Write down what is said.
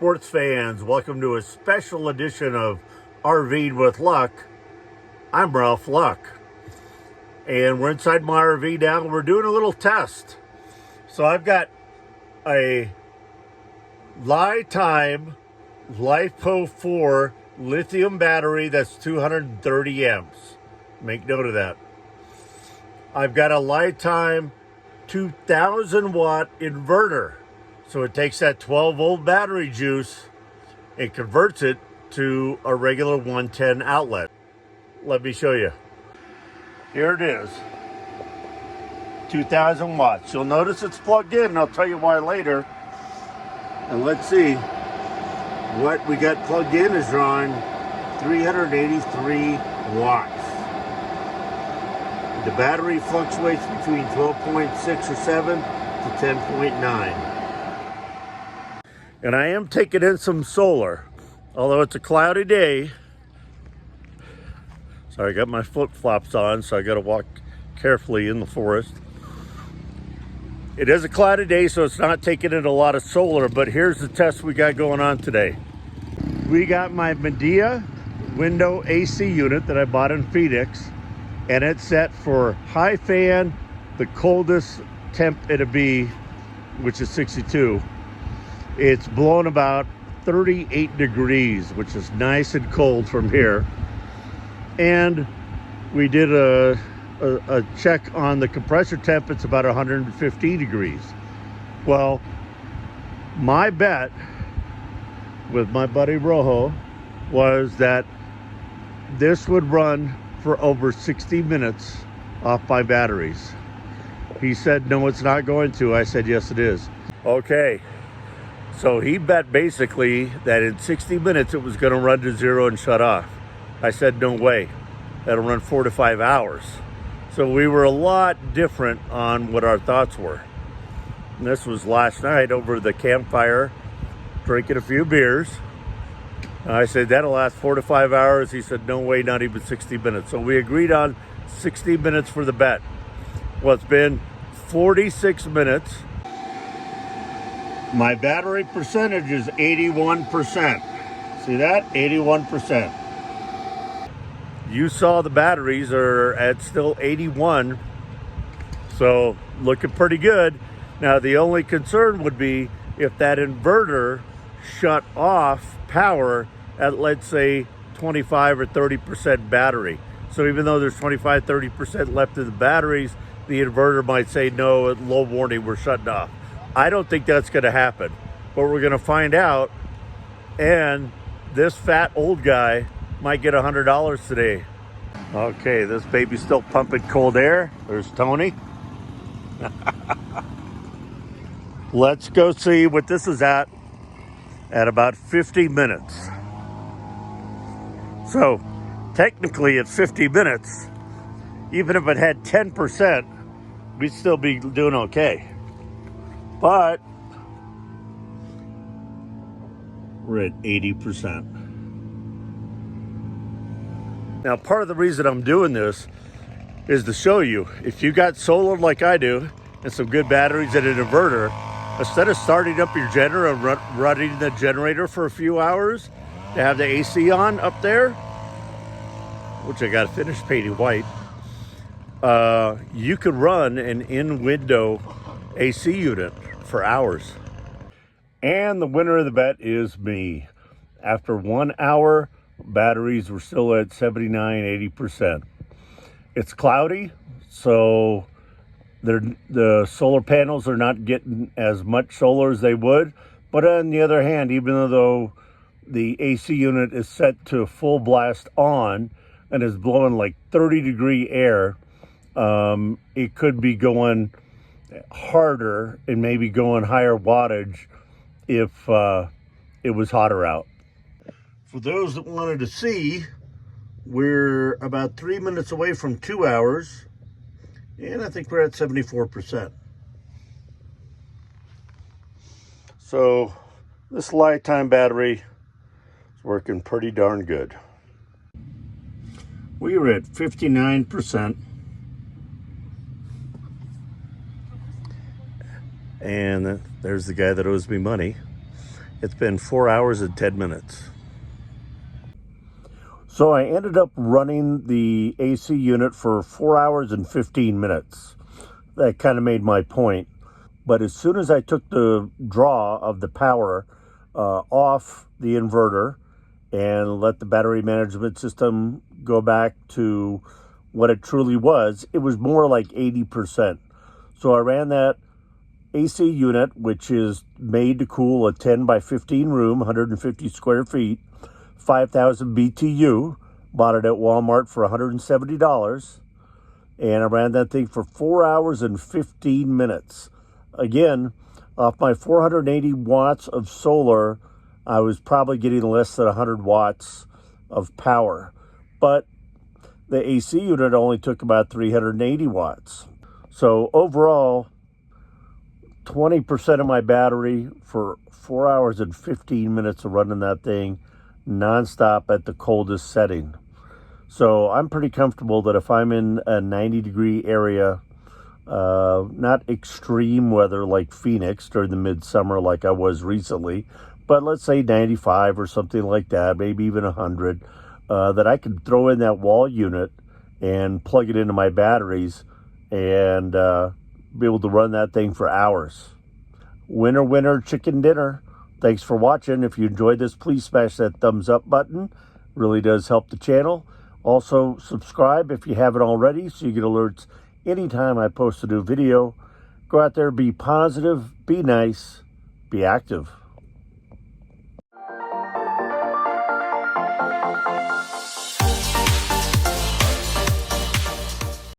sports fans, welcome to a special edition of RV'ing with Luck. I'm Ralph Luck, and we're inside my RV now. We're doing a little test. So I've got a LiTime LiPo4 lithium battery that's 230 amps. Make note of that. I've got a LiTime 2000 watt inverter. So it takes that 12 volt battery juice and converts it to a regular 110 outlet. Let me show you. Here it is. 2000 watts. You'll notice it's plugged in, and I'll tell you why later. And let's see. What we got plugged in is drawing 383 watts. The battery fluctuates between 12.6 or 7 to 10.9. And I am taking in some solar, although it's a cloudy day. Sorry, I got my flip-flops on, so I got to walk carefully in the forest. It is a cloudy day, so it's not taking in a lot of solar, but here's the test we got going on today. We got my Medea window AC unit that I bought in Phoenix, and it's set for high fan, the coldest temp it'll be, which is 62. It's blowing about 38 degrees, which is nice and cold from here. And we did a check on the compressor temp. It's about 115 degrees. Well, my bet with my buddy Rojo was that this would run for over 60 minutes off my batteries. He said, no, it's not going to. I said, yes, it is. Okay. So he bet basically that in 60 minutes it was going to run to zero and shut off. I said, no way. That'll run 4 to 5 hours. So we were a lot different on what our thoughts were. And this was last night over the campfire, drinking a few beers. I said, that'll last 4 to 5 hours. He said, no way, not even 60 minutes. So we agreed on 60 minutes for the bet. Well, it's been 46 minutes. My battery percentage is 81%. See that? 81%. You saw the batteries are at still 81. So looking pretty good. Now the only concern would be if that inverter shut off power at, let's say, 25 or 30% battery. So even though there's 25, 30% left of the batteries, the inverter might say, no, at low warning, we're shutting off. I don't think that's going to happen, but we're going to find out. And this fat old guy might get $100 today. Okay, this baby's still pumping cold air. There's Tony. Let's go see what this is at about 50 minutes. So technically at 50 minutes, even if it had 10%, we'd still be doing okay. But we're at 80%. Now, part of the reason I'm doing this is to show you, if you got solar like I do and some good batteries and an inverter, instead of starting up your generator and running the generator for a few hours to have the AC on up there, which I got to finish painting white, you could run an in-window AC unit for hours. And the winner of the bet is me. After 1 hour, batteries were still at 79, 80%. It's cloudy, so the solar panels are not getting as much solar as they would. But on the other hand, even though the AC unit is set to full blast on and is blowing like 30-degree air, it could be going harder and maybe going higher wattage if it was hotter out. For those that wanted to see, we're about 3 minutes away from 2 hours, and I think we're at 74%. So this LiTime battery is working pretty darn good. We were at 59%. And there's the guy that owes me money. It's been 4 hours and 10 minutes. So I ended up running the AC unit for 4 hours and 15 minutes. That kind of made my point. But as soon as I took the draw of the power off the inverter and let the battery management system go back to what it truly was, it was more like 80%. So I ran that AC unit, which is made to cool a 10 by 15 room, 150 square feet, 5,000 BTU, bought it at Walmart for $170, and I ran that thing for 4 hours and 15 minutes. Again, off my 480 watts of solar, I was probably getting less than 100 watts of power, but the AC unit only took about 380 watts. So overall, 20% of my battery for 4 hours and 15 minutes of running that thing nonstop at the coldest setting. So I'm pretty comfortable that if I'm in a 90-degree area, not extreme weather like Phoenix during the midsummer like I was recently, but let's say 95 or something like that, maybe even 100, that I could throw in that wall unit and plug it into my batteries and be able to run that thing for hours. Winner, winner, chicken dinner. Thanks for watching. If you enjoyed this, please smash that thumbs up button. Really does help the channel. Also, subscribe if you haven't already so you get alerts anytime I post a new video. Go out there, be positive, be nice, be active.